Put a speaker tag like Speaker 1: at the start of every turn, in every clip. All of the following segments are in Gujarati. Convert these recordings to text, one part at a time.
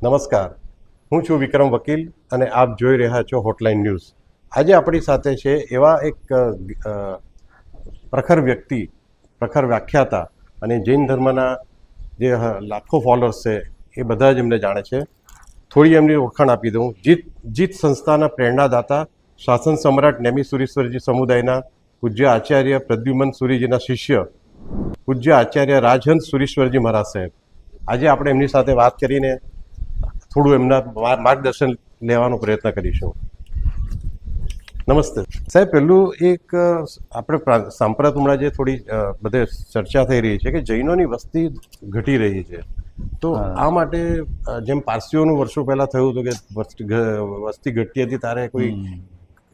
Speaker 1: નમસ્કાર, હું છું વિક્રમ વકીલ અને આપ જોઈ રહ્યા છો હોટલાઇન ન્યૂઝ. આજે આપણી સાથે છે એવા એક પ્રખર વ્યક્તિ, પ્રખર વ્યાખ્યાતા અને જૈન ધર્મના જે લાખો ફોલોઅર્સ છે એ બધા જ એમને જાણે છે. થોડી એમની ઓળખાણ આપી દઉં. જીત સંસ્થાના પ્રેરણાદાતા, શાસન સમ્રાટ નેમિ સુરીશ્વરજી સમુદાયના પૂજ્ય આચાર્ય પ્રદ્યુમન સુરીજીના શિષ્ય પૂજ્ય આચાર્ય રાજહંસ સુરીશ્વરજી મહારાજ સાહેબ. આજે આપણે એમની સાથે વાત કરીને થોડું એમના માર્ગદર્શન લેવાનો પ્રયત્ન કરીશું. નમસ્તે સાહેબ. પહેલું એક આપણે સાંપ્રત હમણાં જે થોડી બધે ચર્ચા થઈ રહી છે કે જૈનોની વસ્તી ઘટી રહી છે, તો આ માટે જેમ પારસીઓનું વર્ષો પહેલાં થયું હતું કે વસ્તી ઘટતી હતી ત્યારે કોઈ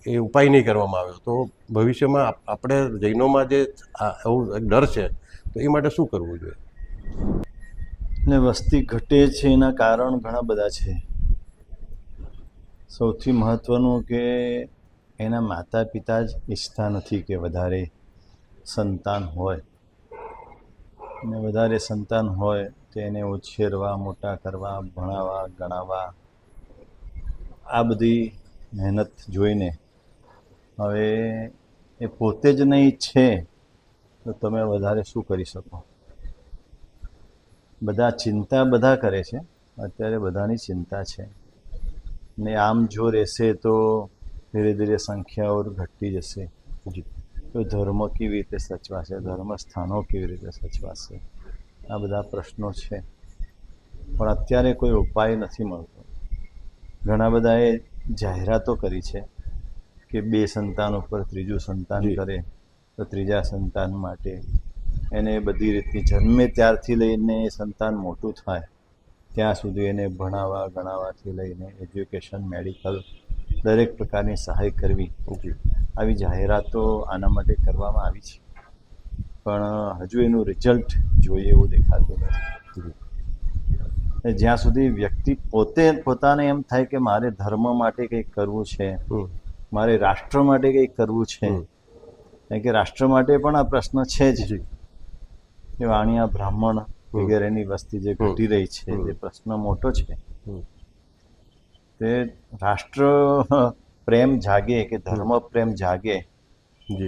Speaker 1: એ ઉપાય નહીં કરવામાં આવ્યો, તો ભવિષ્યમાં આપણે જૈનોમાં જે એવું એક ડર છે તો એ માટે શું કરવું જોઈએ?
Speaker 2: ને વસ્તી ઘટે છે એના કારણ ઘણા બધા છે. સૌથી મહત્વનું કે એના માતા પિતા જ ઈચ્છતા નથી કે વધારે સંતાન હોય, ને વધારે સંતાન હોય તો એને ઉછેરવા, મોટા કરવા, ભણાવવા, ગણાવવા, આ બધી મહેનત જોઈને હવે એ પોતે જ નહીં ઈચ્છે તો તમે વધારે શું કરી શકો? બધા ચિંતા બધા કરે છે, અત્યારે બધાની ચિંતા છે. ને આમ જો રહેશે તો ધીરે ધીરે સંખ્યાઓ ઘટતી જશે. તો ધર્મ કેવી રીતે સચવાશે? ધર્મ સ્થાનો કેવી રીતે સચવાશે? આ બધા પ્રશ્નો છે, પણ અત્યારે કોઈ ઉપાય નથી મળતો. ઘણા બધાએ જાહેરાતો કરી છે કે 2 સંતાન ઉપર ત્રીજું સંતાન કરે તો ત્રીજા સંતાન માટે એને બધી રીતની જન્મે ત્યારથી લઈને સંતાન મોટું થાય ત્યાં સુધી એને ભણાવવા, ગણાવવાથી લઈને એજ્યુકેશન, મેડિકલ દરેક પ્રકારની સહાય કરવી. આવી જાહેરાતો આના માટે કરવામાં આવી છે, પણ હજુ એનું રિઝલ્ટ જોઈએ એવું દેખાતું નથી. જ્યાં સુધી વ્યક્તિ પોતાને એમ થાય કે મારે ધર્મ માટે કંઈક કરવું છે, મારે રાષ્ટ્ર માટે કંઈક કરવું છે, કારણ કે રાષ્ટ્ર માટે પણ આ પ્રશ્ન છે જ કે વાણિયા બ્રાહ્મણ વગેરેની વસ્તી જે ઘટી રહી છે, જે પ્રશ્ન મોટો છે, તે રાષ્ટ્ર પ્રેમ જાગે કે ધર્મ પ્રેમ જાગે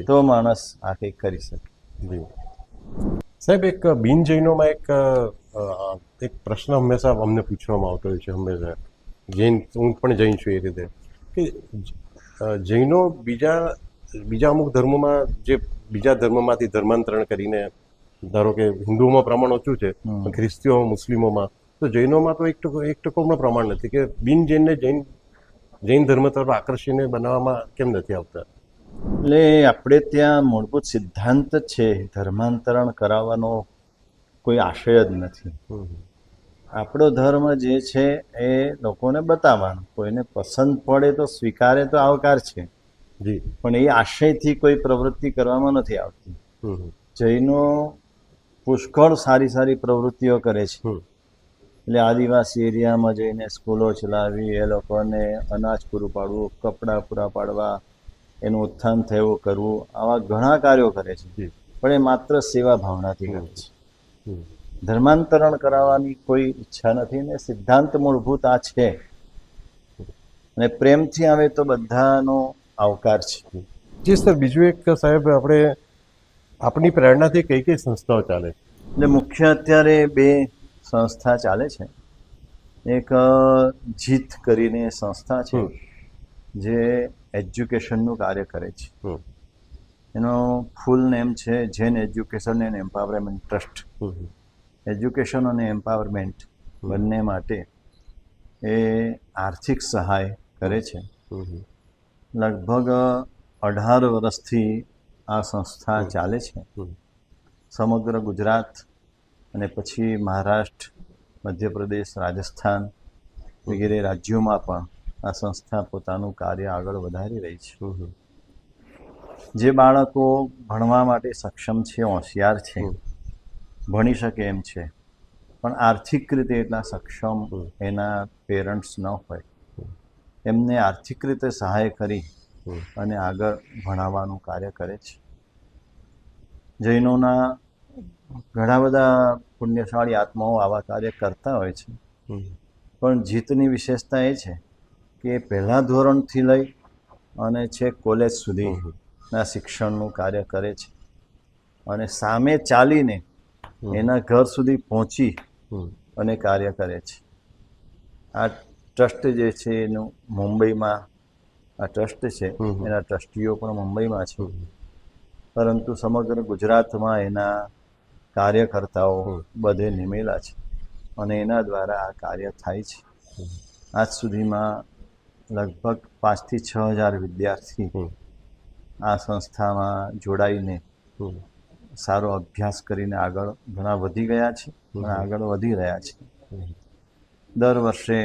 Speaker 2: તો માણસ આ કંઈક કરી શકે.
Speaker 1: સાહેબ, એક બિન જૈનોમાં એક પ્રશ્ન હંમેશા અમને પૂછવામાં આવતો હોય છે, હંમેશા હું પણ જૈન છું એ રીતે, કે જૈનો બીજા અમુક ધર્મોમાં જે બીજા ધર્મમાંથી ધર્માંતરણ કરીને, ધારો કે હિન્દુઓમાં પ્રમાણ ઓછું છે, ખ્રિસ્તીઓ, મુસ્લિમોમાં, તો જૈનોમાં તો એક ટકોનું પ્રમાણ નથી, કે બિન જૈનને જૈન ધર્મ તરફ આકર્ષીને બનાવવામાં કેમ નથી આવતા?
Speaker 2: એટલે આપણે ત્યાં મૂળભૂત સિદ્ધાંત છે ધર્માંતરણ કરાવવાનો કોઈ આશય જ નથી. આપણો ધર્મ જે છે એ લોકોને બતાવવાનો, કોઈને પસંદ પડે તો સ્વીકારે તો આવકાર છે, પણ એ આશયથી કોઈ પ્રવૃત્તિ કરવામાં નથી આવતી. જૈનો પુષ્કળ સારી પ્રવૃત્તિઓ કરે છે. એટલે આદિવાસી એરિયામાં જઈને સ્કૂલો ચલાવી, એ લોકોને અનાજ પૂરું પાડવું, કપડાં પૂરા પાડવા, એનું ઉત્થાન થયું કરવું, આવા ઘણા કાર્યો કરે છે, પણ એ માત્ર સેવા ભાવનાથી કરે છે. ધર્માંતરણ કરાવવાની કોઈ ઈચ્છા નથી, ને સિદ્ધાંત મૂળભૂત આ છે, અને પ્રેમથી આવે તો બધાનો આવકાર છે.
Speaker 1: જી સર, બીજું એક સાહેબ, આપણી પ્રેરણાથી કઈ કઈ સંસ્થાઓ ચાલે?
Speaker 2: એટલે મુખ્ય અત્યારે 2 સંસ્થા ચાલે છે. એક જીત કરીને સંસ્થા છે જે એજ્યુકેશનનું કાર્ય કરે છે. એનો ફૂલ નેમ છે Jain education and empowerment trust. Education અને એમ્પાવરમેન્ટ બંને માટે એ આર્થિક સહાય કરે છે. લગભગ 18 વર્ષથી આ સંસ્થા ચાલે છે. સમગ્ર ગુજરાત અને પછી મહારાષ્ટ્ર, મધ્યપ્રદેશ, રાજસ્થાન વગેરે રાજ્યોમાં પણ આ સંસ્થા પોતાનું કાર્ય આગળ વધારી રહી છે. જે બાળકો ભણવા માટે સક્ષમ છે, હોશિયાર છે, ભણી શકે એમ છે, પણ આર્થિક રીતે એટલા સક્ષમ એના પેરેન્ટ્સ ન હોય, એમને આર્થિક રીતે સહાય કરી અને આગળ ભણાવવાનું કાર્ય કરે છે. જૈનોના ઘણા બધા પુણ્યશાળી આત્માઓ આવા કાર્ય કરતા હોય છે. પણ જીતની વિશેષતા એ છે કે પહેલાં ધોરણથી લઈ અને છેક કોલેજ સુધીના શિક્ષણનું કાર્ય કરે છે અને સામે ચાલીને એના ઘર સુધી પહોંચી અને કાર્ય કરે છે. આ ટ્રસ્ટ જે છે એનું મુંબઈમાં આ ટ્રસ્ટ છે, એના ટ્રસ્ટીઓ પણ મુંબઈમાં છે, પરંતુ સમગ્ર ગુજરાતમાં એના કાર્યકર્તાઓ બધે નિમેલા છે અને એના દ્વારા આ કાર્ય થાય છે. આજ સુધીમાં લગભગ 5,000 થી 6,000 વિદ્યાર્થી આ સંસ્થામાં જોડાઈને સારો અભ્યાસ કરીને આગળ ઘણા વધી ગયા છે અને આગળ વધી રહ્યા છે. દર વર્ષે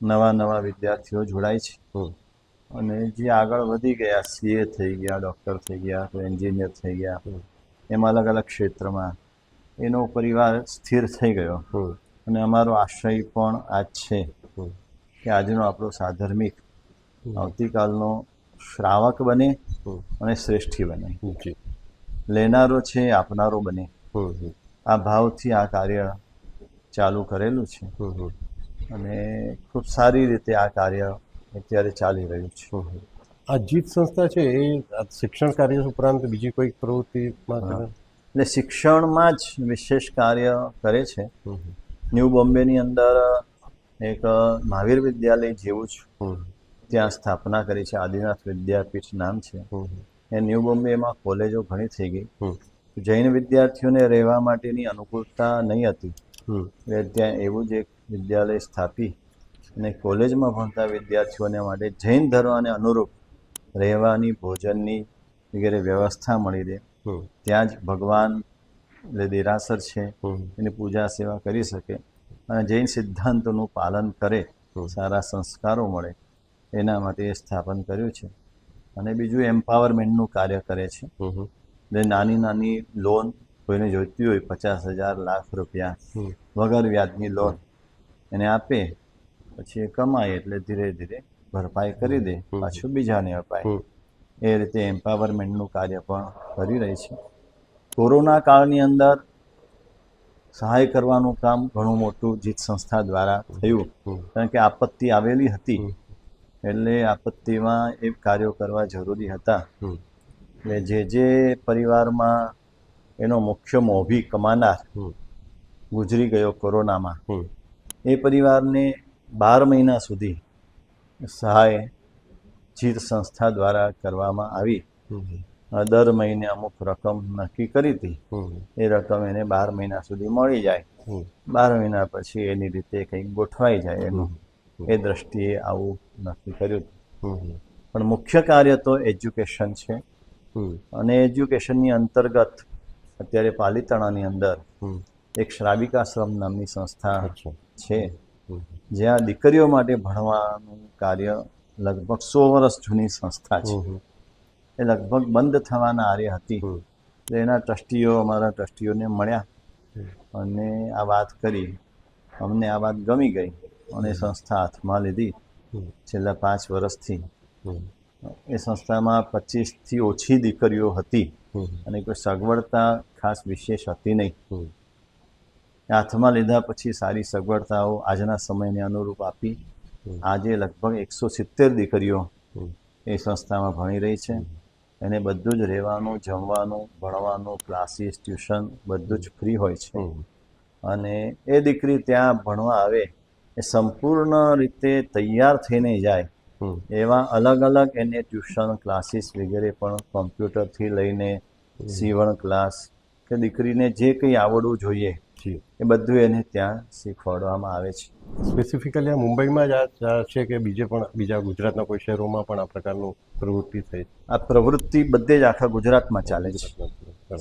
Speaker 2: નવા વિદ્યાર્થીઓ જોડાય છે અને જે આગળ વધી ગયા, CA થઈ ગયા, ડૉક્ટર થઈ ગયા, તો એન્જિનિયર થઈ ગયા, એમાં અલગ અલગ ક્ષેત્રમાં એનો પરિવાર સ્થિર થઈ ગયો. અને અમારો આશય પણ આ જ છે કે આજનો આપણો સાધર્મિક આવતીકાલનો શ્રાવક બને અને શ્રેષ્ઠી બને, લેનારો છે આપનારો બને. આ ભાવથી આ કાર્ય ચાલુ કરેલું છે અને ખૂબ સારી રીતે આ કાર્ય અત્યારે ચાલી રહ્યું છે.
Speaker 1: આ જીત સંસ્થા છે એ શિક્ષણ કાર્ય ઉપરાંત બીજી કોઈ પ્રવૃત્તિમાં
Speaker 2: એટલે શિક્ષણમાં જ વિશેષ કાર્ય કરે છે. ન્યૂ બોમ્બેની અંદર એક મહાવીર વિદ્યાલય જેવું જ ત્યાં સ્થાપના કરી છે, આદિનાથ વિદ્યાપીઠ નામ છે. એ ન્યૂ બોમ્બેમાં કોલેજો ઘણી થઈ ગઈ. જૈન વિદ્યાર્થીઓને રહેવા માટેની અનુકૂળતા નહીં હતી એટલે ત્યાં એવું જ એક વિદ્યાલય સ્થાપી અને કોલેજમાં ભણતા વિદ્યાર્થીઓને માટે જૈન ધર્મને અનુરૂપ રહેવાની, ભોજનની વગેરે વ્યવસ્થા મળી રહે. ત્યાં જ ભગવાન એટલે દેરાસર છે, એની પૂજા સેવા કરી શકે અને જૈન સિદ્ધાંતોનું પાલન કરે, સારા સંસ્કારો મળે, એના માટે એ સ્થાપન કર્યું છે. અને બીજું એમ્પાવરમેન્ટનું કાર્ય કરે છે. એટલે નાની લોન કોઈને જોઈતી હોય 50,000 લાખ રૂપિયા વગર વ્યાજની લોન એને આપે, પછી એ કમાય એટલે ધીરે ધીરે ભરપાઈ કરી દે, પાછું બીજાને અપાય. એ રીતે એમ્પાવરમેન્ટનું કાર્ય પણ કરી રહી છે. કોરોના કાળની અંદર સહાય કરવાનું કામ ઘણું મોટું જીત સંસ્થા દ્વારા થયું, કારણ કે આપત્તિ આવેલી હતી એટલે આપત્તિમાં એ કાર્યો કરવા જરૂરી હતા. એટલે જે પરિવારમાં એનો મુખ્ય મોભી કમાનાર ગુજરી ગયો કોરોનામાં, એ પરિવારને 12 મહિના સુધી સહાય જીત સંસ્થા દ્વારા કરવામાં આવી. દર મહિને અમુક રકમ નક્કી કરી હતી, એ રકમ એને 12 મહિના સુધી મળી જાય, 12 મહિના પછી એની રીતે કંઈક ગોઠવાઈ જાય એનું, એ દ્રષ્ટિએ આવું નક્કી કર્યું હતું. પણ મુખ્ય કાર્ય તો એજ્યુકેશન છે અને એજ્યુકેશનની અંતર્ગત અત્યારે પાલિતાણાની અંદર એક શ્રાવિકાશ્રમ નામની સંસ્થા છે, જ્યાં દીકરીઓ માટે ભણવાનું કાર્ય લગભગ 100 વર્ષ જૂની સંસ્થા છે. એ લગભગ બંધ થવાના આરે હતી. એટલે એના ટ્રસ્ટીઓ અમારા ટ્રસ્ટીઓને મળ્યા અને આ વાત કરી. અમને આ વાત ગમી ગઈ અને સંસ્થા હાથમાં લીધી. છેલ્લા 5 વર્ષથી એ સંસ્થામાં 25થી ઓછી દીકરીઓ હતી અને કોઈ સગવડતા ખાસ વિશેષ હતી નહીં. હાથમાં લીધા પછી સારી સગવડતાઓ આજના સમયને અનુરૂપ આપી આજે લગભગ 170 દીકરીઓ એ સંસ્થામાં ભણી રહી છે. એને બધું જ રહેવાનું, જમવાનું, ભણવાનું, ક્લાસીસ, ટ્યુશન બધું જ ફ્રી હોય છે. અને એ દીકરી ત્યાં ભણવા આવે એ સંપૂર્ણ રીતે તૈયાર થઈને જાય એવા અલગ અલગ એને ટ્યુશન, ક્લાસીસ વગેરે પણ કોમ્પ્યુટરથી લઈને સીવણ ક્લાસ કે દીકરીને જે કંઈ આવડવું જોઈએ એ બધું એને ત્યાં શીખવાડવામાં આવે છે.
Speaker 1: સ્પેસિફિકલી આ મુંબઈમાં જ આ છે કે બીજા ગુજરાતના કોઈ શહેરોમાં પણ આ પ્રકારનું પ્રવૃત્તિ થઈ?
Speaker 2: આ પ્રવૃત્તિ બધે જ આખા ગુજરાતમાં ચાલે છે.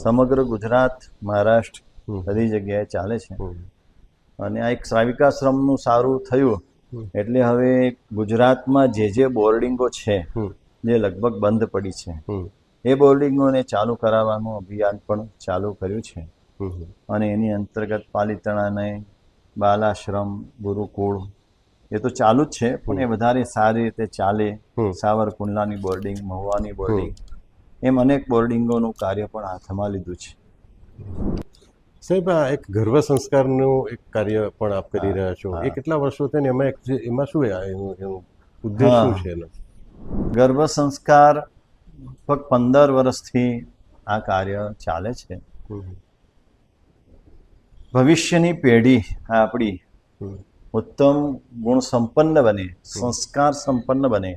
Speaker 2: સમગ્ર ગુજરાત, મહારાષ્ટ્ર બધી જગ્યાએ ચાલે છે. અને આ એક શ્રાવિકાશ્રમનું સારું થયું એટલે હવે ગુજરાતમાં જે બોર્ડિંગો છે જે લગભગ બંધ પડી છે એ બોર્ડિંગોને ચાલુ કરાવવાનું અભિયાન પણ ચાલુ કર્યું છે. અને એની અંતર્ગત પાલિતાણાને બાલાશ્રમ, ગુરુકુળ એ તો ચાલુ જ છે, પણ એ વધારે સારી રીતે ચાલે. સાવરકુંડલાની બોર્ડિંગ, મહુવાની બોર્ડિંગ, એમ અનેક બોર્ડિંગોનું કાર્ય પણ હાથમાં લીધું છે.
Speaker 1: સાહેબ આ એક ગર્ભ સંસ્કારનું એક કાર્ય પણ આપ કરી
Speaker 2: હા,
Speaker 1: રહ્યા છો
Speaker 2: હા.
Speaker 1: એ કેટલા વર્ષો થયા ને એમાં શું એનું ઉદ્દેશ શું છે એનો?
Speaker 2: ગર્ભ સંસ્કાર લગભગ 15 વર્ષથી આ કાર્ય ચાલે છે.
Speaker 1: હમ,
Speaker 2: ભવિષ્યની પેઢી આપણી
Speaker 1: હમ,
Speaker 2: ઉત્તમ ગુણ સંપન્ન બને, સંસ્કાર સંપન્ન બને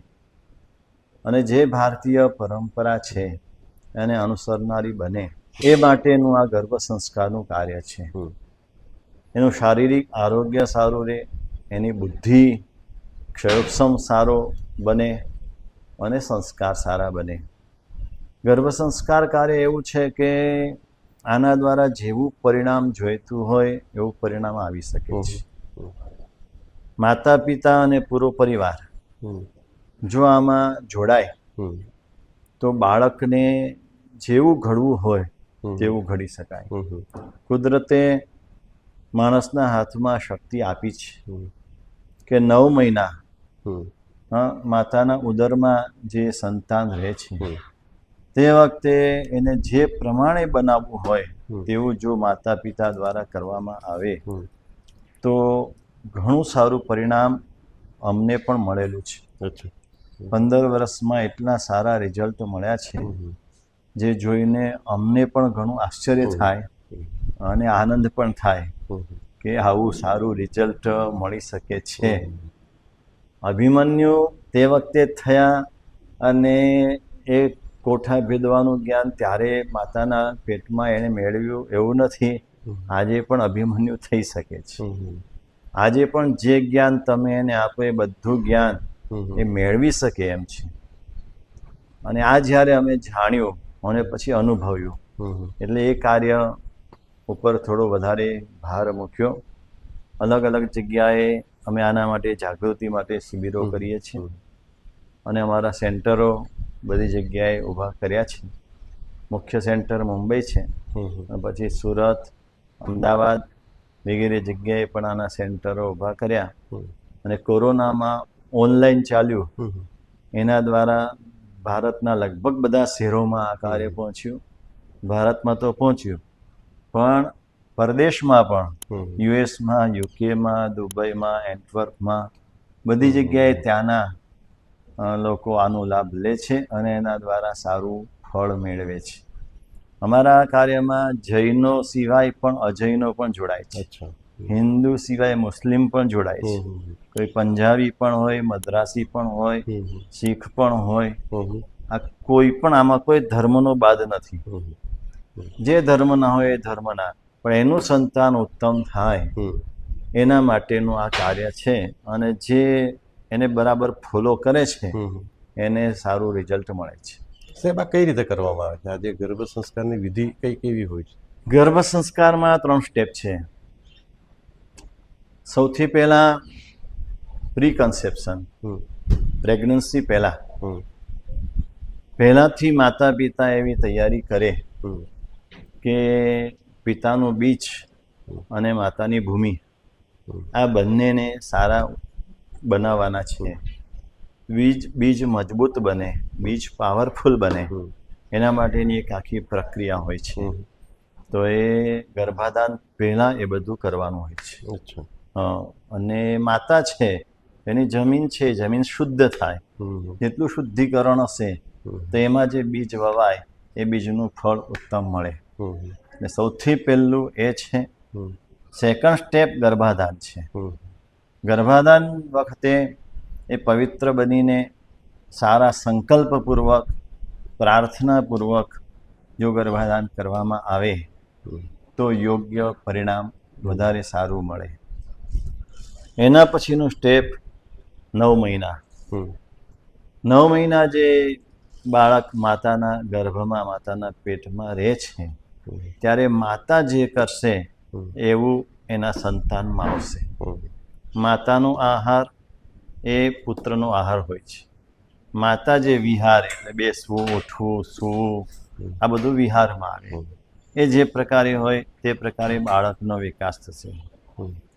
Speaker 2: અને જે ભારતીય પરંપરા છે એને અનુસરનારી બને એ માટેનું આ ગર્ભ સંસ્કારનું કાર્ય છે.
Speaker 1: હમ,
Speaker 2: એનું શારીરિક આરોગ્ય સારું રહે, એની બુદ્ધિ ક્ષયોક્ષમ સારો બને અને સંસ્કાર સારા બને. ગર્ભ સંસ્કાર કાર્ય એવું છે કે આના દ્વારા જેવું પરિણામ જોઈતું હોય એવું પરિણામ આવી શકે
Speaker 1: હમ,
Speaker 2: છે.
Speaker 1: હમ,
Speaker 2: માતા પિતા અને પૂરો પરિવાર
Speaker 1: હમ,
Speaker 2: જો આમાં જોડાય
Speaker 1: હમ,
Speaker 2: તો બાળકને જેવું ઘડવું હોય
Speaker 1: હમ,
Speaker 2: તેવું ઘડી શકાય.
Speaker 1: હમ, હમ,
Speaker 2: કુદરતે માણસના હાથમાં શક્તિ આપી છે
Speaker 1: હમ,
Speaker 2: કે 9 મહિના
Speaker 1: હમ,
Speaker 2: માતાના ઉદરમાં જે સંતાન રહે છે
Speaker 1: હમ,
Speaker 2: તે વખતે એને જે પ્રમાણે બનાવવું હોય
Speaker 1: હમ.
Speaker 2: તેવું જો માતા પિતા દ્વારા કરવામાં આવે
Speaker 1: હમ,
Speaker 2: તો ઘણું સારું પરિણામ અમને પણ મળેલું છે.
Speaker 1: અચ્છા.
Speaker 2: 15 વર્ષમાં એટલા સારા રિઝલ્ટ મળ્યા છે
Speaker 1: હમ, હમ,
Speaker 2: જે જોઈને અમને પણ ઘણું આશ્ચર્ય થાય અને આનંદ પણ થાય
Speaker 1: હમ,
Speaker 2: કે આવું સારું રિઝલ્ટ મળી શકે છે. અભિમન્યુ તે વખતે થયા અને એ કોઠા ભેદવાનું જ્ઞાન ત્યારે માતાના પેટમાં એણે મેળવ્યું એવું નથી. આજે પણ અભિમન્યુ થઈ શકે છે.
Speaker 1: હમ,
Speaker 2: આજે પણ જે જ્ઞાન તમે એને આપો એ બધું જ્ઞાન
Speaker 1: હમ,
Speaker 2: એ મેળવી શકે એમ છે. અને આ જ્યારે અમે જાણ્યું અને પછી અનુભવ્યું
Speaker 1: હમ,
Speaker 2: એટલે એ કાર્ય ઉપર થોડો વધારે ભાર મૂક્યો. અલગ અલગ જગ્યાએ અમે આના માટે જાગૃતિ માટે શિબિરો કરીએ છીએ અને અમારા સેન્ટરો બધી જગ્યાએ ઊભા કર્યા છે. મુખ્ય સેન્ટર મુંબઈ છે અને પછી સુરત, અમદાવાદ વગેરે જગ્યાએ પણ આના સેન્ટરો ઊભા કર્યા. અને કોરોનામાં ઓનલાઈન ચાલ્યું એના દ્વારા ભારતના લગભગ બધા શહેરોમાં આ કાર્ય પહોંચ્યું. ભારતમાં તો પહોંચ્યું પણ પરદેશમાં પણ યુએસમાં, યુકેમાં, દુબઈમાં, એન્ટવર્પમાં બધી જગ્યાએ ત્યાંના લોકો આનો લાભ લે છે અને એના દ્વારા સારું ફળ મેળવે છે. અમારા કાર્યમાં જૈનો સિવાય પણ અજૈનો પણ જોડાય છે.
Speaker 1: અચ્છા.
Speaker 2: હિન્દુ સિવાય મુસ્લિમ પણ જોડાય છે. કોઈ પંજાબી પણ હોય, મદ્રાસી પણ હોય, શીખ પણ હોય. આ કોઈ પણ આમાં કોઈ ધર્મનો બાદ નથી. જે ધર્મના હોય એ ધર્મના, પણ એનું સંતાન ઉત્તમ થાય એના માટેનું આ કાર્ય છે. અને જે એને બરાબર ફોલો કરે છે એને સારું રિઝલ્ટ મળે છે.
Speaker 1: સાહેબ આ કઈ રીતે કરવામાં આવે છે? આજે ગર્ભ સંસ્કારની વિધિ કઈ કેવી હોય છે?
Speaker 2: ગર્ભ સંસ્કારમાં 3 સ્ટેપ છે. સૌથી પહેલા પ્રી કન્સેપ્શન, પ્રેગ્નન્સી પહેલાથી માતા પિતા એવી તૈયારી કરે કે પિતાનું બીજ અને માતાની ભૂમિ આ બંનેને સારા બનાવવાના છે. બીજ મજબૂત બને, બીજ પાવરફુલ બને એના માટેની એક આખી પ્રક્રિયા હોય છે. તો એ ગર્ભાધાન પહેલાં એ બધું કરવાનું હોય છે.
Speaker 1: અચ્છા.
Speaker 2: અને માતા છે એની જમીન છે, જમીન શુદ્ધ થાય. જેટલું શુદ્ધિકરણ હશે તો એમાં જે બીજ વવાય એ બીજનું ફળ ઉત્તમ મળે. અને સૌથી પહેલું એ છે. સેકન્ડ સ્ટેપ ગર્ભાધાન છે. ગર્ભાધાન વખતે એ પવિત્ર બનીને સારા સંકલ્પપૂર્વક, પ્રાર્થનાપૂર્વક જો ગર્ભાધાન કરવામાં આવે તો યોગ્ય પરિણામ વધારે સારું મળે. એના પછીનું સ્ટેપ 9 મહિના. 9 મહિના જે બાળક માતાના ગર્ભમાં, માતાના પેટમાં રહે છે ત્યારે માતા જે કરશે એવું એના સંતાનમાં આવશે. માતાનો આહાર એ પુત્રનો આહાર હોય છે. માતા જે વિહાર એટલે બેસવું, ઉઠવું, સૂવું આ બધું વિહારમાં આવે. એ જે પ્રકારે હોય તે પ્રકારે બાળકનો વિકાસ થશે.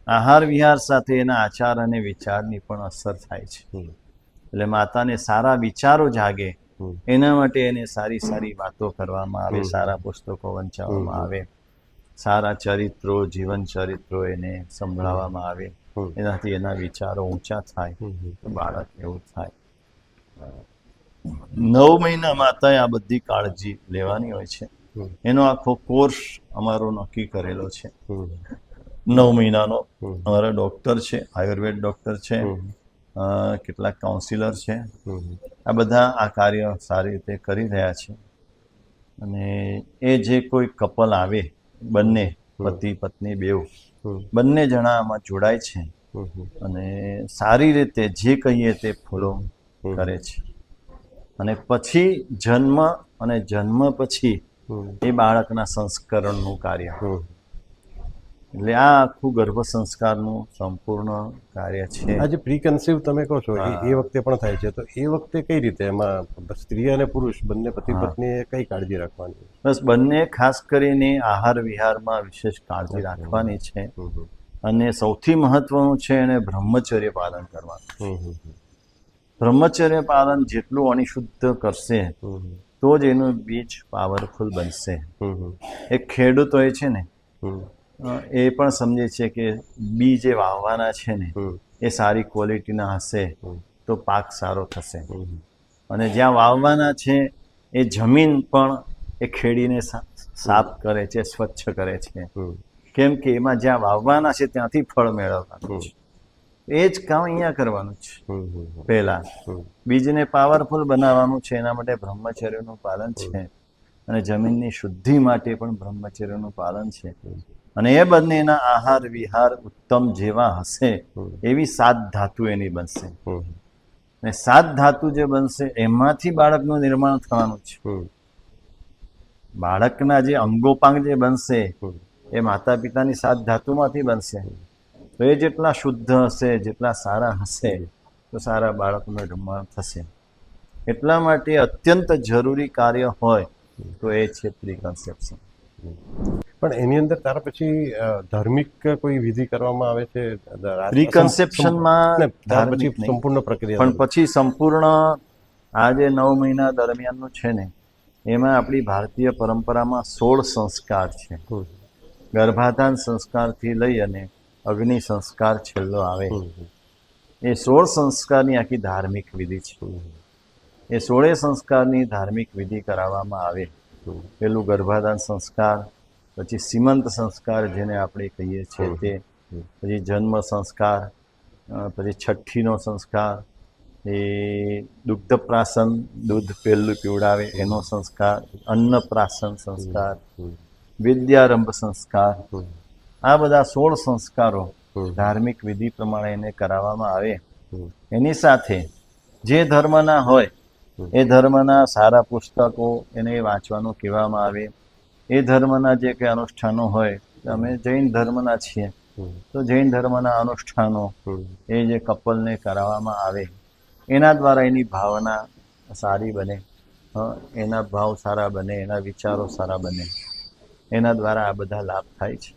Speaker 2: આહાર વિહાર સાથે એના આચાર અને વિચારની પણ અસર થાય છે. એટલે માતાને સારા વિચારો જાગે એના માટે એને સારી સારી વાતો કરવામાં આવે, સારા પુસ્તકો વંચાવવામાં આવે, સારા ચરિત્રો, જીવન ચરિત્રો એને સંભળાવવામાં આવે,
Speaker 1: હમ.
Speaker 2: એનાથી એના વિચારો ઊંચા થાય, તો બાળક એવું થાય. 9 મહિના માતાએ આ બધી કાળજી લેવાની હોય છે.
Speaker 1: હમ.
Speaker 2: એનો આખો કોર્સ અમારો નક્કી કરેલો છે.
Speaker 1: હમ.
Speaker 2: 9 મહિનાનો
Speaker 1: હમ.
Speaker 2: અમારા ડૉક્ટર છે, આયુર્વેદ ડૉક્ટર છે,
Speaker 1: હમ.
Speaker 2: કેટલાક કાઉન્સિલર છે.
Speaker 1: હમ.
Speaker 2: આ બધા આ કાર્ય સારી રીતે કરી રહ્યા છે. અને એ જે કોઈ કપલ આવે, બંને પતિ પત્ની બેઉ,
Speaker 1: હમ.
Speaker 2: બંને જણા આમાં જોડાય છે
Speaker 1: હમ.
Speaker 2: અને સારી રીતે જે કહીએ તે ફોલો
Speaker 1: હમ.
Speaker 2: કરે છે. અને પછી જન્મ અને જન્મ પછી
Speaker 1: હમ.
Speaker 2: એ બાળકના સંસ્કરણનું કાર્ય.
Speaker 1: હમ.
Speaker 2: એટલે આ આખું ગર્ભ સંસ્કારનું સંપૂર્ણ કાર્ય છે.
Speaker 1: આ જે પ્રી કન્સીવ તમે કહો છો
Speaker 2: હા.
Speaker 1: એ વખતે પણ થાય છે, તો એ વખતે કઈ રીતે એમાં સ્ત્રી અને પુરુષ બંને પતિ
Speaker 2: હા.
Speaker 1: પત્નીએ કઈ કાળજી રાખવાની?
Speaker 2: બસ બંને ખાસ કરીને આહાર વિહારમાં વિશેષ કાળજી રાખવાની છે.
Speaker 1: હમ. હમ.
Speaker 2: અને સૌથી મહત્વનું છે એને બ્રહ્મચર્ય પાલન કરવાનું.
Speaker 1: હમ. હમ.
Speaker 2: બ્રહ્મચર્ય પાલન જેટલું અણિશુદ્ધ કરશે
Speaker 1: હમ.
Speaker 2: તો જ એનું બીજ પાવરફુલ બનશે.
Speaker 1: હમ. હમ.
Speaker 2: એક ખેડૂત હોય છે ને,
Speaker 1: હમ.
Speaker 2: એ પણ સમજે છે કે બી જે વાવવાના છે ને
Speaker 1: હમ.
Speaker 2: એ સારી ક્વોલિટીના હશે
Speaker 1: હમ.
Speaker 2: તો પાક સારો થશે.
Speaker 1: હમ.
Speaker 2: અને જ્યાં વાવવાના છે એ જમીન પણ એ ખેડીને સાફ કરે છે, સ્વચ્છ કરે છે.
Speaker 1: હમ.
Speaker 2: કેમ કે એમાં જ્યાં વાવવાના છે ત્યાંથી ફળ મેળવવાનું
Speaker 1: હમ.
Speaker 2: છે. એ જ કામ અહીંયા કરવાનું છે.
Speaker 1: હમ. હમ.
Speaker 2: પહેલા
Speaker 1: હમ.
Speaker 2: બીજને પાવરફુલ બનાવવાનું છે, એના માટે બ્રહ્મચર્યનું પાલન છે. અને જમીનની શુદ્ધિ માટે પણ બ્રહ્મચર્યનું પાલન છે. અને એ બંનેના આહાર વિહાર ઉત્તમ જેવા હશે એવી 7 ધાતુ એની બનશે.
Speaker 1: હમ.
Speaker 2: અને 7 ધાતુ જે બનશે એમાંથી બાળકનું નિર્માણ થવાનું છે.
Speaker 1: હમ.
Speaker 2: બાળકના જે અંગોપાંગ જે બનશે
Speaker 1: હમ.
Speaker 2: એ માતા પિતાની 7 ધાતુમાંથી બનશે. તો એ જેટલા શુદ્ધ હશે, જેટલા સારા હશે, તો સારા બાળકનું નિર્માણ થશે. એટલા માટે અત્યંત જરૂરી કાર્ય હોય તો એ છે પ્રી કન્સેપ્શન.
Speaker 1: પણ એની અંદર ત્યાર પછી ધાર્મિક કોઈ વિધિ કરવામાં આવે છે?
Speaker 2: પ્રી કન્સેપ્શનમાં
Speaker 1: ત્યાર પછી
Speaker 2: ધાર્મિક નહીં,
Speaker 1: સંપૂર્ણ પ્રક્રિયા
Speaker 2: પણ પછી સંપૂર્ણ આ જે 9 મહિના દરમિયાનનું છે ને એમાં આપણી ભારતીય પરંપરામાં 16 સંસ્કાર છે.
Speaker 1: હમ.
Speaker 2: ગર્ભાધાન સંસ્કારથી લઈ અને અગ્નિ સંસ્કાર છેલ્લો આવે.
Speaker 1: હમ.
Speaker 2: એ 16 સંસ્કારની આખી ધાર્મિક વિધિ છે. એ 16 સંસ્કારની ધાર્મિક વિધિ કરાવવામાં આવે. પેલું ગર્ભાધાન સંસ્કાર, પછી સીમંત સંસ્કાર જેને આપણે કહીએ છીએ તે, પછી જન્મ સંસ્કાર, પછી છઠ્ઠીનો સંસ્કાર, એ દુગ્ધપ્રાશન, દૂધ પહેલું પીવડાવે એનો સંસ્કાર, અન્નપ્રાશન સંસ્કાર, વિદ્યારંભ સંસ્કાર. આ બધા 16 સંસ્કારો ધાર્મિક વિધિ પ્રમાણે એને કરાવવામાં આવે. એની સાથે જે ધર્મના હોય એ ધર્મના સારા પુસ્તકો એને વાંચવાનું કહેવામાં આવે. એ ધર્મના જે કંઈ અનુષ્ઠાનો હોય, અમે જૈન ધર્મના છીએ તો જૈન ધર્મના અનુષ્ઠાનો એ જે કપલને કરાવવામાં આવે એના દ્વારા એની ભાવના સારી બને, એના ભાવ સારા બને, એના વિચારો સારા બને. એના દ્વારા આ બધા લાભ થાય છે.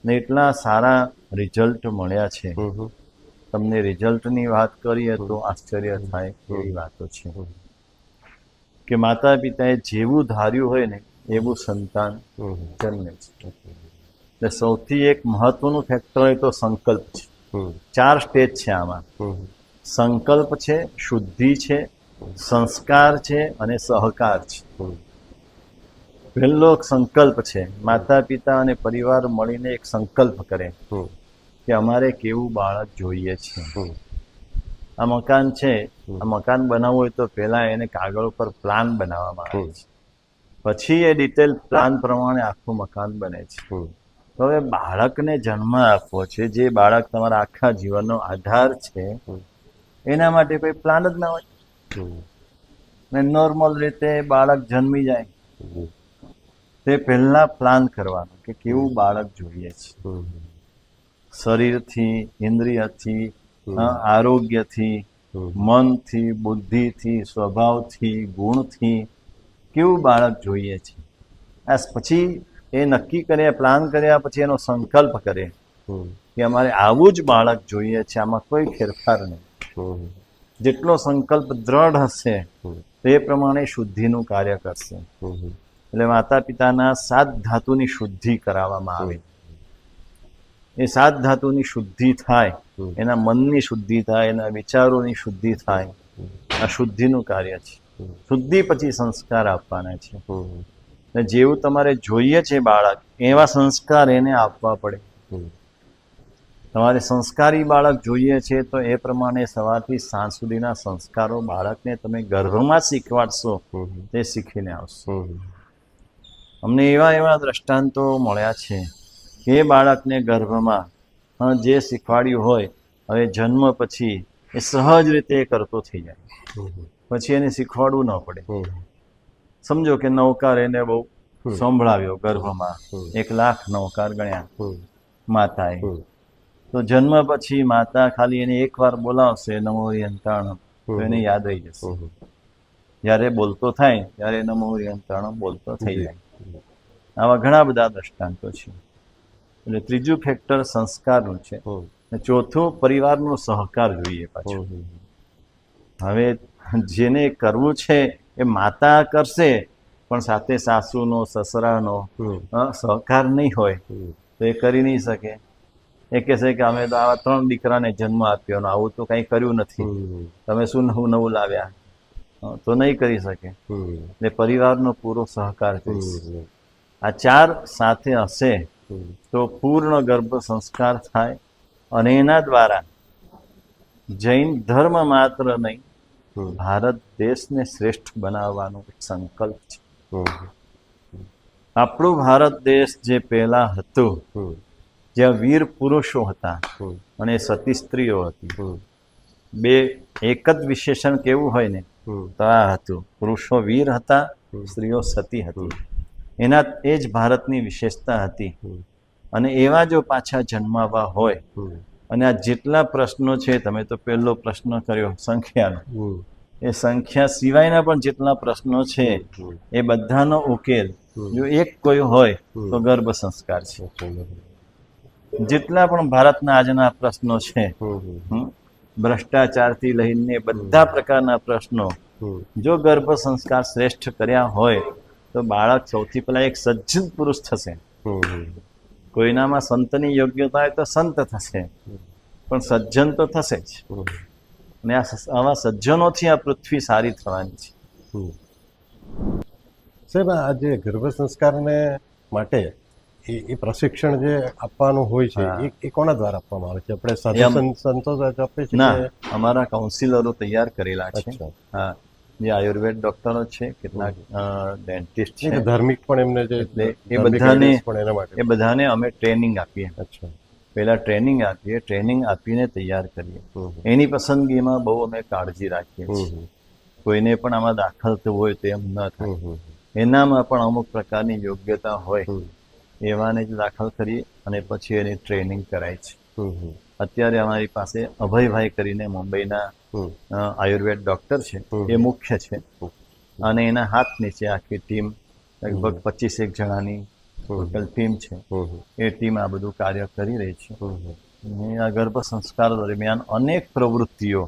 Speaker 2: ને એટલા સારા રિઝલ્ટ મળ્યા છે. તમને રિઝલ્ટની વાત કરીએ તો આશ્ચર્ય થાય એવી વાતો છે કે માતા પિતાએ જેવું ધાર્યું હોય ને એવું સંતાન જન્મે છે. એટલે સૌથી એક મહત્વનું ફેક્ટર હોય તો સંકલ્પ છે. 4 સ્ટેજ છે આમાં. સંકલ્પ છે, શુદ્ધિ છે, સંસ્કાર છે અને સહકાર છે. પહેલો સંકલ્પ છે, માતા પિતા અને પરિવાર મળીને એક સંકલ્પ કરે કે અમારે કેવું બાળક જોઈએ છે. આ મકાન છે, આ મકાન બનાવવું હોય તો પહેલા એને કાગળ ઉપર પ્લાન બનાવવામાં આવે છે, પછી એ ડિટેલ પ્લાન પ્રમાણે આખું મકાન બને છે. તો હવે બાળકને જન્મ આપવો છે, જે બાળક તમારા આખા જીવનનો આધાર છે, એના માટે કોઈ પ્લાન જ ના હોય. ને નોર્મલ રીતે બાળક જન્મી જાય તે પહેલા પ્લાન કરવાનો કે કેવું બાળક જોઈએ છે. શરીરથી, ઇન્દ્રિયથી, આરોગ્યથી, મનથી, બુદ્ધિથી, સ્વભાવથી, ગુણથી કેવું બાળક જોઈએ છે. આ પછી એ નક્કી કર્યા, પ્લાન કર્યા પછી એનો સંકલ્પ કરે કે અમારે આવું જ બાળક જોઈએ છે, આમાં કોઈ ફેરફાર નહીં. જેટલો સંકલ્પ દ્રઢ હશે તે પ્રમાણે શુદ્ધિનું કાર્ય કરશે. એટલે માતા પિતાના 7 ધાતુની શુદ્ધિ કરાવવામાં આવે. એ 7 ધાતુની શુદ્ધિ થાય, એના મનની શુદ્ધિ થાય, એના વિચારોની શુદ્ધિ થાય. આ શુદ્ધિનું કાર્ય છે. શુદ્ધિ પછી સંસ્કાર આપવાના છે. એટલે જેવું તમારે જોઈએ છે બાળક, એવા સંસ્કાર એને આપવા પડે. તમારે સંસ્કારી બાળક જોઈએ છે તો એ પ્રમાણે સવારથી સાંજ સુધીના સંસ્કારો બાળકને તમે ગર્ભમાં શીખવાડશો, તે શીખીને આવશે. અમને એવા દ્રષ્ટાંતો મળ્યા છે કે બાળકને ગર્ભમાં જે શીખવાડ્યું હોય, હવે જન્મ પછી એ સહજ રીતે એ કરતો થઈ જાય. પછી એને શીખવાડવું ન પડે. સમજો કે નવકાર એને બહુ સંભળાવ્યો ગર્ભમાં, 1,00,000 નવકાર ગણ્યા માતાએ. તો જન્મ પછી માતા ખાલી એને એકવાર બોલાવશે નમો યંત્રાણમ, તો એને યાદ રહી જશે. જ્યારે બોલતો થાય ત્યારે નમો યંત્રાણમ બોલતો થઈ જાય. આવા ઘણા બધા દ્રષ્ટાંતો છે. એટલે ત્રીજું ફેક્ટર સંસ્કારનું છે. ચોથું પરિવારનો સહકાર જોઈએ પાછું. હવે જેને કરવું છે એ માતા કરશે, પણ સાથે સાસુનો સસરાનો સહકાર નહીં હોય તો એ કરી નહીં શકે. એ કહેશે કે અમે તો આવા 3 દીકરાને જન્મ આપ્યો, આવું તો કંઈ કર્યું નથી, તમે શું નવું લાવ્યા, તો નહીં કરી શકે. એટલે પરિવારનો પૂરો સહકાર જોઈએ. આ 4 સાથે હશે તો પૂર્ણ ગર્ભ સંસ્કાર થાય. અને એના દ્વારા જૈન ધર્મ માત્ર નહીં, ભારત દેશને શ્રેષ્ઠ બનાવવાનો એક સંકલ્પ છે. આપણું ભારત દેશ જે પહેલા હતું, જ્યાં વીર પુરુષો હતા અને સતી સ્ત્રીઓ હતી, બે એક જ વિશેષણ કેવું હોય ને તો આ હતું. પુરુષો વીર હતા, સ્ત્રીઓ સતી હતી. એ જ ભારતની વિશેષતા હતી. અને એવા જો પાછા જન્માવા હોય, અને આ જેટલા પ્રશ્નો છે, તમે તો પહેલો પ્રશ્ન કર્યો સંખ્યાનો, એ સંખ્યા સિવાયના પણ જેટલા પ્રશ્નો છે એ બધાનો ઉકેલ જો એક કોઈ હોય તો ગર્ભ સંસ્કાર છે. જેટલા પણ ભારતના આજના પ્રશ્નો છે, ભ્રષ્ટાચારથી લઈને બધા પ્રકારના પ્રશ્નો, જો ગર્ભ સંસ્કાર શ્રેષ્ઠ કર્યા હોય તો બાળક સૌથી પહેલા એક સજ્જન પુરુષ થશે. કોઈનામાં સંતની યોગ્યતા હોય તો સંત થશે, પણ સજ્જન તો થશે જ. અને આવા સજ્જનોથી આ પૃથ્વી સારી થવાની છે.
Speaker 1: સાહેબ, આ જે ગર્ભ સંસ્કારને માટે એ પ્રશિક્ષણ જે આપવાનું હોય છે, એ કોના દ્વારા આપવામાં આવે છે? આપણે સાધુ સંતો આપે છે?
Speaker 2: ના, અમારા કાઉન્સિલરો તૈયાર કરેલા છે. હા, જે આયુર્વેદ ડોક્ટરો છે, કેટલાક ડેન્ટિસ્ટ છે,
Speaker 1: ધાર્મિક પણ એમને જે
Speaker 2: એ બધાને અમે ટ્રેનિંગ આપીએ. પહેલા ટ્રેનિંગ આપીએ, ટ્રેનિંગ આપીને તૈયાર કરીએ. એની પસંદગીમાં બહુ અમે કાળજી રાખીએ છીએ. કોઈને પણ આમાં દાખલ થવું હોય તો એમ ન થાય. એનામાં પણ અમુક પ્રકારની યોગ્યતા હોય એવાને જ દાખલ કરીએ અને પછી એની ટ્રેનિંગ કરાય છે. અત્યારે અમારી પાસે અભયભાઈ કરીને મુંબઈના આયુર્વેદ ડોક્ટર છે, એ મુખ્ય છે. અને એના હાથ નીચે આખી ટીમ, લગભગ 25 જણાની ટોટલ ટીમ છે. એ ટીમ આ બધું કાર્ય કરી રહી છે. અને આ ગર્ભ સંસ્કાર દરમિયાન અનેક પ્રવૃત્તિઓ,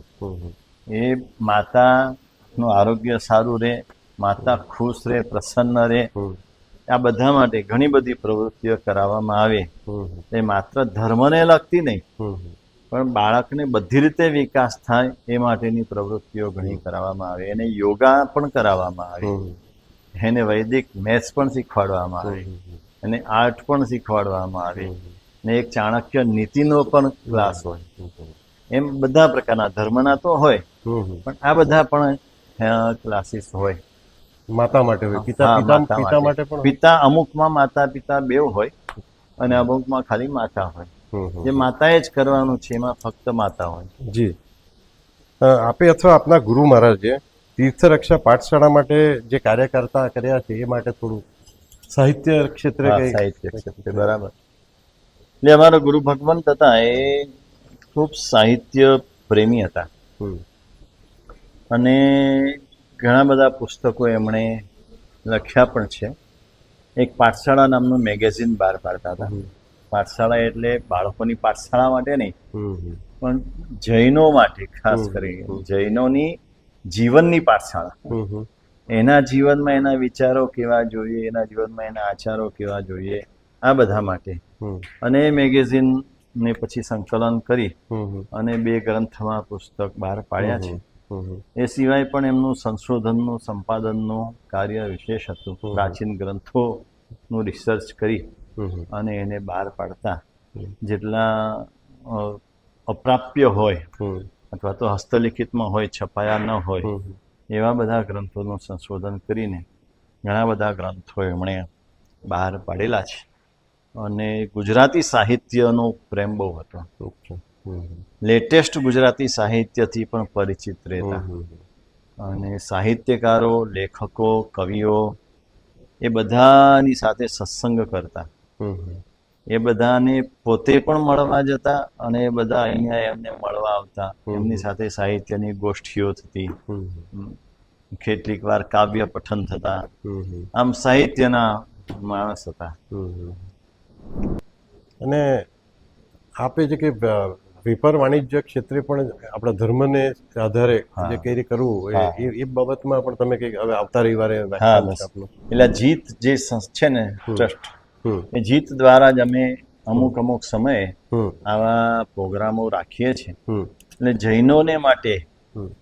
Speaker 2: એ માતાનું આરોગ્ય સારું રહે, માતા ખુશ રહે, પ્રસન્ન રહે, આ બધા માટે ઘણી બધી પ્રવૃત્તિઓ કરાવવામાં આવે. એ માત્ર ધર્મને લગતી નહીં, પણ બાળકને બધી રીતે વિકાસ થાય એ માટેની પ્રવૃત્તિઓ ઘણી કરાવવામાં આવે. એને યોગા પણ કરાવવામાં આવે, એને વૈદિક મેથ્સ પણ શીખવાડવામાં આવે, અને આર્ટ પણ શીખવાડવામાં આવે, ને એક ચાણક્ય નીતિનો પણ ક્લાસ હોય. એમ બધા પ્રકારના ધર્મના તો હોય, પણ આ બધા પણ ક્લાસીસ હોય.
Speaker 1: માતા માટે હોય, પિતા માટે પણ.
Speaker 2: પિતા અમુકમાં માતા પિતા બેવ હોય, અને અમુકમાં ખાલી માતા હોય. જે માતાએ જ કરવાનું છે એમાં ફક્ત માતા હોય.
Speaker 1: જી, આપે અથવા આપના ગુરુ મહારાજે તીર્થરક્ષા પાઠશાળા માટે જે કાર્યકર્તા કર્યા છે એ માટે થોડું સાહિત્ય ક્ષેત્રે
Speaker 2: સાહિત્ય ક્ષેત્રે બરાબર. એટલે અમારા ગુરુ ભગવંત હતા, એ ખૂબ સાહિત્ય પ્રેમી હતા. અને ઘણા બધા પુસ્તકો એમણે લખ્યા પણ છે. એક પાઠશાળા નામનું મેગેઝિન બહાર પાડતા હતા. પાઠશાળા એટલે બાળકોની પાઠશાળા માટે નહીં, પણ જૈનો માટે, ખાસ કરીને જૈનોની જીવનની પાઠશાળા. એના જીવનમાં એના વિચારો કેવા જોઈએ, એના જીવનમાં એના આચારો કેવા જોઈએ, આ બધા માટે. અને એ મેગેઝિનને પછી સંકલન કરી અને 2 ગ્રંથમાં પુસ્તક બહાર પાડ્યા છે. એ સિવાય પણ એમનું સંશોધનનું સંપાદનનું કાર્ય વિશેષ હતું. પ્રાચીન ગ્રંથોનું રિસર્ચ કરી અને એને બહાર પાડતા જેટલા અપ્રાપ્ય હોય અથવા તો હસ્તલિખિતમાં હોય, છપાયા ન હોય એવા બધા ગ્રંથોનું સંશોધન કરીને ઘણા બધા ગ્રંથો એમણે બહાર પાડેલા છે. અને ગુજરાતી સાહિત્યનો પ્રેમ બહુ હતો. લેટેસ્ટ ગુજરાતી સાહિત્યથી પણ પરિચિત રહેતા અને સાહિત્યકારો, લેખકો, કવિઓ એ બધાની સાથે સત્સંગ કરતા. એ બધાને પોતે પણ મળવા જતા અને એ બધા અહીંયા એમને મળવા આવતા. એમની સાથે સાહિત્યની ગોષ્ઠીઓ થતી, કેટલીક વાર કાવ્ય પઠન થતા. આમ સાહિત્યના માણસ હતા.
Speaker 1: અને આપે જે કે વેપાર વાણિજ્ય ક્ષેત્રે પણ આપણા ધર્મને આધારે જે કઈ રીતે કરવું એ બાબતમાં પણ તમે કંઈક હવે આવતા રવિવારે વ્યાખ્યાન છે આપનું.
Speaker 2: એટલે જીત જે છે ને ટ્રસ્ટ, એ જીત દ્વારા જ અમે અમુક સમયે આવા પ્રોગ્રામો રાખીએ છીએ. એટલે જૈનોને માટે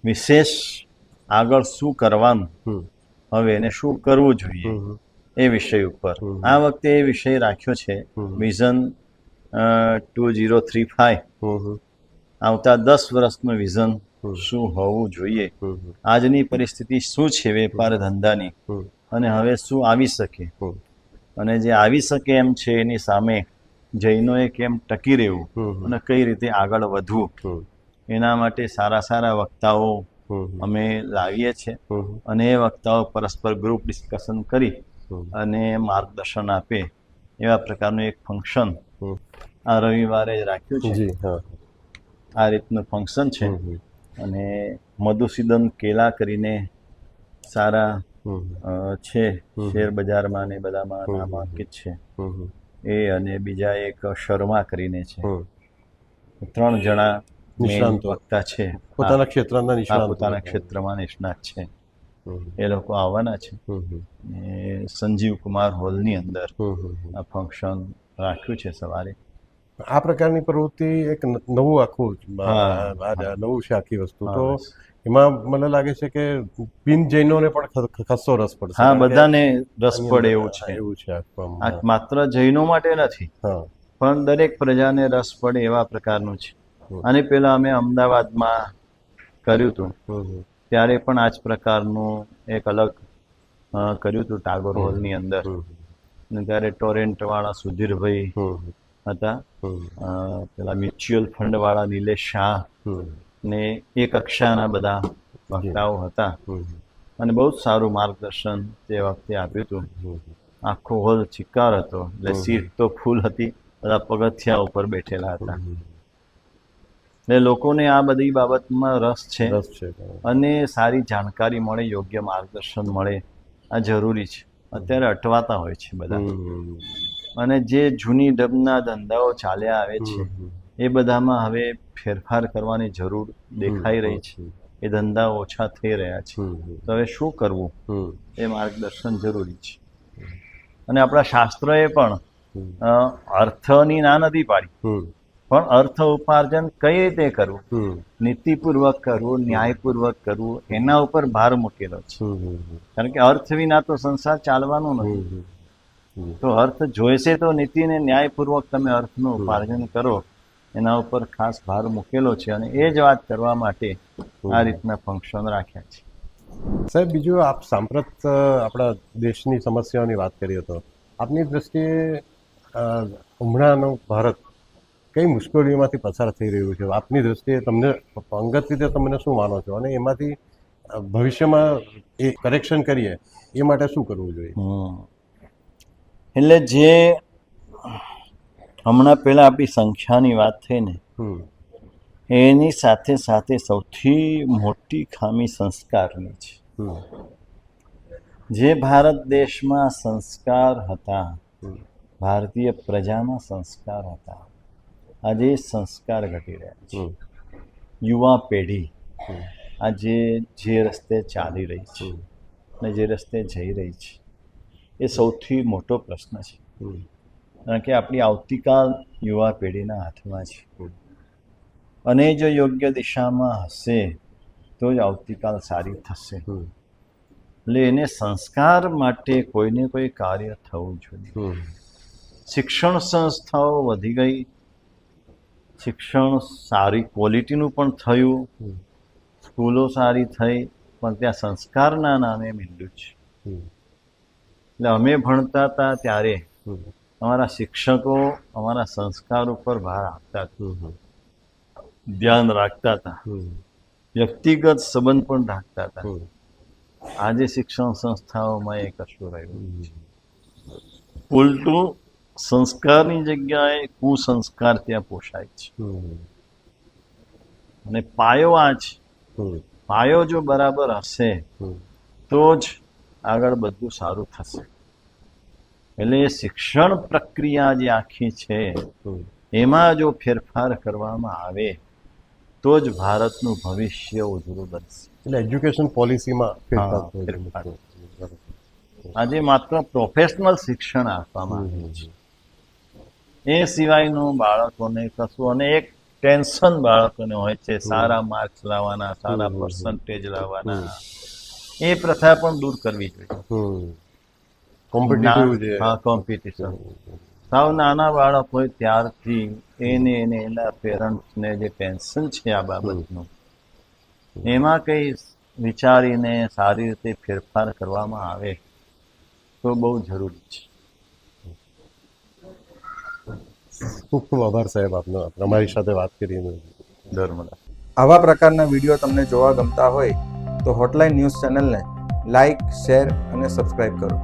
Speaker 2: વિશેષ આગળ શું કરવાનું, હવે એને શું કરવું જોઈએ એ વિષય ઉપર આ વખતે એ વિષય રાખ્યો છે, વિઝન 2035. આવતા 10 વર્ષનું વિઝન શું હોવું જોઈએ, આજની પરિસ્થિતિ શું છે વેપાર ધંધાની, અને હવે શું આવી શકે, અને જે આવી શકે એમ છે એની સામે જૈનોએ કેમ ટકી રહેવું અને કઈ રીતે આગળ વધવું, એના માટે સારા વક્તાઓ અમે લાવીએ છીએ. અને એ વક્તાઓ પરસ્પર ગ્રુપ ડિસ્કશન કરી અને માર્ગદર્શન આપે એવા પ્રકારનું એક ફંક્શન આ રવિવારે રાખ્યું છે. આ રીતનું ફંક્શન છે. અને મધુસૂદન કેલા કરીને સારા છે, શેર બજારમાં ને બધામાં નામાંકિત છે એ, અને બીજા એક શર્મા કરીને છે. 3 જણા નિષ્ણાત વક્તા છે, પોતાના ક્ષેત્રમાં નિષ્ણાત છે. એ લોકો આવવાના છે. સંજીવ કુમાર હોલની અંદર આ ફંક્શન રાખ્યું છે સવારે.
Speaker 1: આ પ્રકારની પ્રવૃત્તિ એક નવું આખું નવું છે આખી વસ્તુ. તો એમાં મને લાગે છે કે બિન જૈનોને પણ ખાસો રસ પડશે.
Speaker 2: હા, બધાને રસ પડે એવું છે. આ માત્ર જૈનો માટે નથી, પણ દરેક પ્રજાને રસ પડે એવા પ્રકારનું છે. અને પેલા અમે અમદાવાદમાં કર્યું હતું ત્યારે પણ આ જ પ્રકારનું એક અલગ કર્યું હતું ટાગોર હોલની અંદર. અને ત્યારે ટોરેન્ટ વાળા સુધીરભાઈ હતા, પેલા મ્યુચ્યુઅલ ફંડ વાળા નિલેશ શાહ ને એ કક્ષાના બધા વક્તાઓ હતા. અને બહુ જ સારું માર્ગદર્શન તે વખતે આપ્યું હતું. આખો હોલ ચિક્કાર હતો, એટલે સીટ તો ફૂલ હતી, બધા પગથિયા ઉપર બેઠેલા હતા. એટલે લોકોને આ બધી બાબતમાં રસ છે અને સારી જાણકારી મળે, યોગ્ય માર્ગદર્શન મળે, આ જરૂરી છે. અત્યારે અટવાતા હોય છે બધા, અને જે જૂની ઢબના ધંધાઓ ચાલ્યા આવે છે એ બધામાં હવે ફેરફાર કરવાની જરૂર દેખાઈ રહી છે. એ ધંધા ઓછા થઈ રહ્યા છે. તો હવે શું કરવું એ માર્ગદર્શન જરૂરી છે. અને આપણા શાસ્ત્રોએ પણ અર્થની ના નથી પાડી, પણ અર્થ ઉપાર્જન કઈ રીતે કરવું, નીતિપૂર્વક કરવું, ન્યાયપૂર્વક કરવું, એના ઉપર ભાર મૂકેલો છે. કારણ કે અર્થ વિના તો સંસાર ચાલવાનો નથી. તો અર્થ જોઈશે તો નીતિ ને ન્યાયપૂર્વક તમે અર્થનું ઉપાર્જન કરો, એના ઉપર ખાસ ભાર મૂકેલો છે. અને એ જ વાત કરવા માટે આ રીતના ફંક્શન રાખ્યા છે.
Speaker 1: સાહેબ, બીજું આપ સાંપ્રત આપણા દેશની સમસ્યાઓની વાત કરીએ તો આપની દ્રષ્ટિએ હમણાંનો ભારત કઈ મુશ્કેલીઓમાંથી પસાર થઈ રહ્યું છે? આપની દ્રષ્ટિએ તમને અંગત રીતે તમને શું માનો છો, અને એમાંથી ભવિષ્યમાં એ કરેક્શન કરીએ એ માટે શું કરવું જોઈએ?
Speaker 2: એટલે જે હમણાં પહેલા આપણી સંખ્યાની વાત થઈ ને, એની સાથે સાથે સૌથી મોટી ખામી સંસ્કારની છે. જે ભારત દેશમાં સંસ્કાર હતા, ભારતીય પ્રજામાં સંસ્કાર હતા, આજે સંસ્કાર ઘટી રહ્યા છે. યુવા પેઢી આજે જે રસ્તે ચાલી રહી છે ને જે રસ્તે જઈ રહી છે એ સૌથી મોટો પ્રશ્ન છે. કારણ કે આપણી આવતીકાલ યુવા પેઢીના હાથમાં છે અને જો યોગ્ય દિશામાં હશે તો જ આવતીકાલ સારી થશે. એટલે એને સંસ્કાર માટે કોઈને કોઈ કાર્ય થવું જોઈએ. શિક્ષણ સંસ્થાઓ વધી ગઈ, શિક્ષણ સારી ક્વોલિટીનું પણ થયું, સ્કૂલો સારી થઈ, પણ ત્યાં સંસ્કારના નામે મીંડું છે. એટલે અમે ભણતા હતા ત્યારે અમારા શિક્ષકો અમારા સંસ્કાર ઉપર ભાર આપતા હતા, ધ્યાન રાખતા હતા, વ્યક્તિગત સંબંધ પણ રાખતા હતા. આજે શિક્ષણ સંસ્થાઓમાં એ કશું રહ્યું નથી. ઉલટું સંસ્કારની જગ્યાએ કુસંસ્કાર ત્યાં પોષાય છે. અને પાયો આ છે. પાયો જો બરાબર હશે તો જ આગળ બધું સારું થશે. એટલે એ શિક્ષણ પ્રક્રિયા જે આખી છે એમાં જો ફેરફાર કરવામાં આવે તો જ ભારતનું ભવિષ્ય ઉજળું બનશે.
Speaker 1: એટલે એજ્યુકેશન પોલિસીમાં
Speaker 2: ફેરફાર. આજે માત્ર પ્રોફેશનલ શિક્ષણ આપવામાં આવે છે, એ સિવાયનું બાળકોને કશું, અને એક ટેન્શન બાળકોને હોય છે, સારા માર્ક્સ લાવવાના, સારા પર્સન્ટેજ લાવવાના. એ પ્રથા પણ દૂર કરવી જોઈએ.
Speaker 1: કોમ્પિટિટિવ જે
Speaker 2: હા, કોમ્પિટિશન. સાવ નાના બાળક હોય ત્યારથી એને એના પેરેન્ટ્સને જે ટેન્શન છે આ બાબતનું, એમાં કંઈ વિચારીને સારી રીતે ફેરફાર કરવામાં આવે તો બહુ જરૂરી છે.
Speaker 1: ખૂબ ખૂબ આભાર સાહેબ આપનો, અમારી સાથે વાત કરીને.
Speaker 2: નર્મદા.
Speaker 3: આવા પ્રકારના વિડીયો તમને જોવા ગમતા હોય તો હોટલાઇન ન્યૂઝ ચેનલને લાઇક, શેર અને સબસ્ક્રાઇબ કરો.